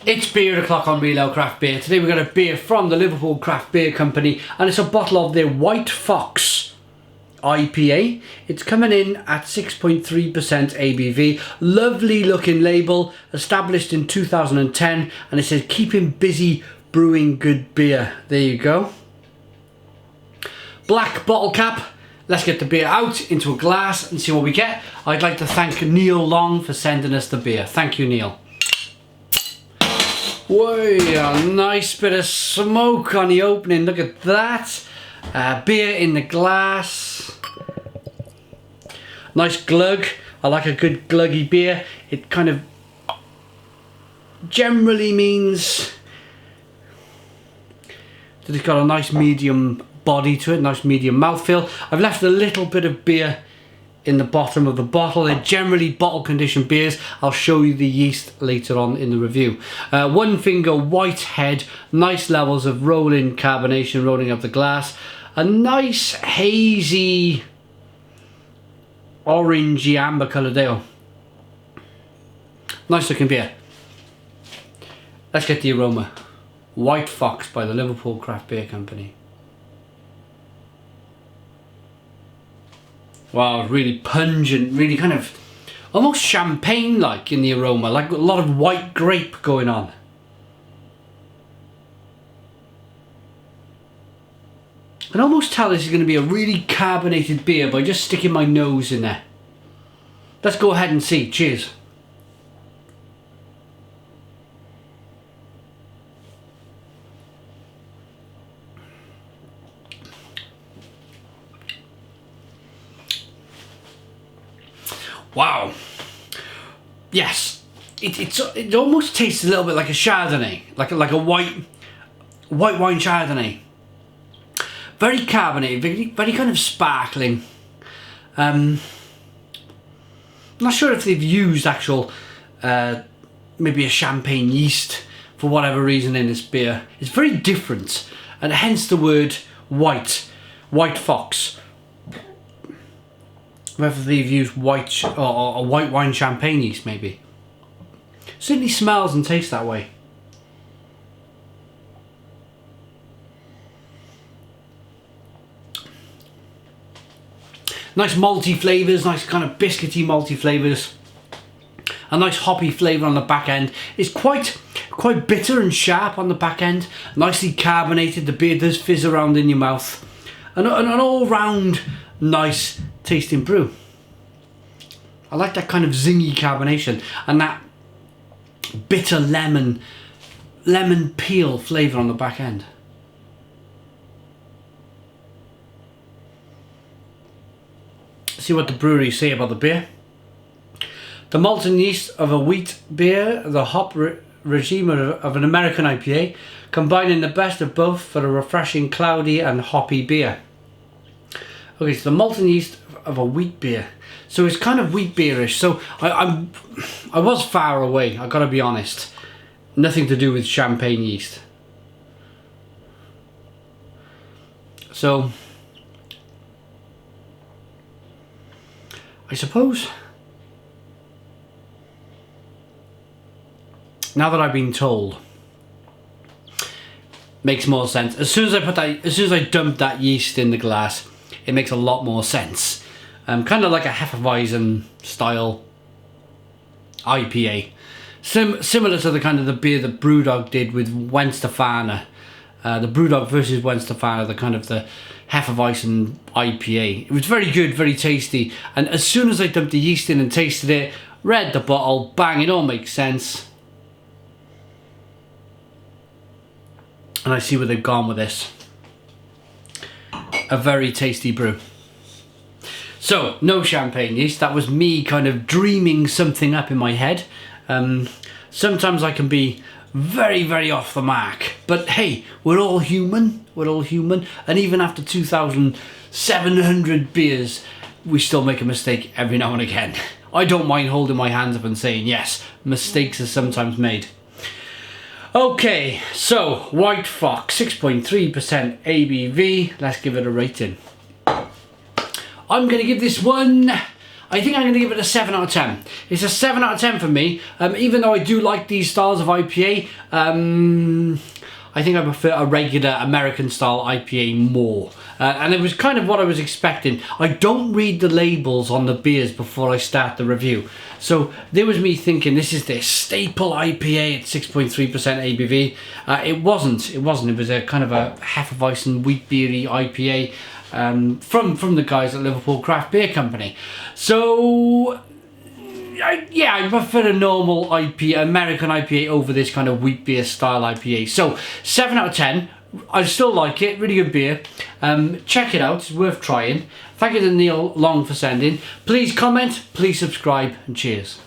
It's beer o'clock on Real Ale Craft Beer. Today we've got a beer from the Liverpool Craft Beer Company, and it's a bottle of their White Fox IPA. It's coming in at 6.3% ABV. Lovely looking label, established in 2010, and it says keeping busy brewing good beer. There you go. Black bottle cap. Let's get the beer out into a glass and see what we get. I'd like to thank Neil Long for sending us the beer. Thank you, Neil. Whoa, a nice bit of smoke on the opening. Look at that. Beer in the glass. Nice glug. I like a good gluggy beer. It kind of generally means that it's got a nice medium body to it, nice medium mouthfeel. I've left a little bit of beer in the bottom of the bottle. They're generally bottle conditioned beers. I'll show you the yeast later on in the review. One finger white head, nice levels of rolling carbonation rolling up the glass. A nice hazy orangey amber coloured ale. Nice looking beer. Let's get the aroma. White Fox by the Liverpool Craft Beer Company. Wow, really pungent, really kind of almost champagne-like in the aroma, like a lot of white grape going on. I can almost tell this is going to be a really carbonated beer by just sticking my nose in there. Let's go ahead and see. Cheers. Wow. Yes, it almost tastes a little bit like a Chardonnay, like a white wine Chardonnay. Very carbonated, very kind of sparkling. Not sure if they've used actual maybe a champagne yeast for whatever reason in this beer. It's very different, and hence the word White Fox. Whether they've used white or white wine champagne yeast, maybe. Certainly smells and tastes that way. Nice malty flavours, nice kind of biscuity malty flavours. A nice hoppy flavour on the back end. It's quite bitter and sharp on the back end. Nicely carbonated. The beer does fizz around in your mouth. An all-round nice tasting brew. I like that kind of zingy carbonation and that bitter lemon peel flavour on the back end. See what the breweries say about the beer. The malting yeast of a wheat beer, the hop regime of an American IPA, combining the best of both for a refreshing, cloudy and hoppy beer. Okay, so the malting yeast of a wheat beer. So it's kind of wheat beerish. So I was far away, I gotta be honest. Nothing to do with champagne yeast. So I suppose now that I've been told, makes more sense. As soon as I dump that yeast in the glass, it makes a lot more sense. Kind of like a Hefeweizen style IPA. Similar to the kind of the beer that Brewdog did with Wenstefana. The Brewdog versus Wenstefana, the kind of the Hefeweizen IPA. It was very good, very tasty. And as soon as I dumped the yeast in and tasted it, read the bottle, bang, it all makes sense. And I see where they've gone with this. A very tasty brew. So, no champagne yeast. That was me kind of dreaming something up in my head. Sometimes I can be very, very off the mark. But hey, we're all human. We're all human. And even after 2,700 beers, we still make a mistake every now and again. I don't mind holding my hands up and saying, yes, mistakes are sometimes made. Okay, so White Fox, 6.3% ABV. Let's give it a rating. I'm going to give this one, I think I'm going to give it a 7 out of 10. It's a 7 out of 10 for me. Even though I do like these styles of IPA, I think I prefer a regular American style IPA more. And it was kind of what I was expecting. I don't read the labels on the beers before I start the review. So there was me thinking this is their staple IPA at 6.3% ABV. It wasn't. It was a kind of a Hefeweizen wheat beery IPA from the guys at Liverpool Craft Beer Company. So I prefer a normal IPA, American IPA over this kind of wheat beer style IPA. So 7 out of 10. I still like it, really good beer. Check it out, it's worth trying. Thank you to Neil Long for sending. Please comment, please subscribe, and cheers.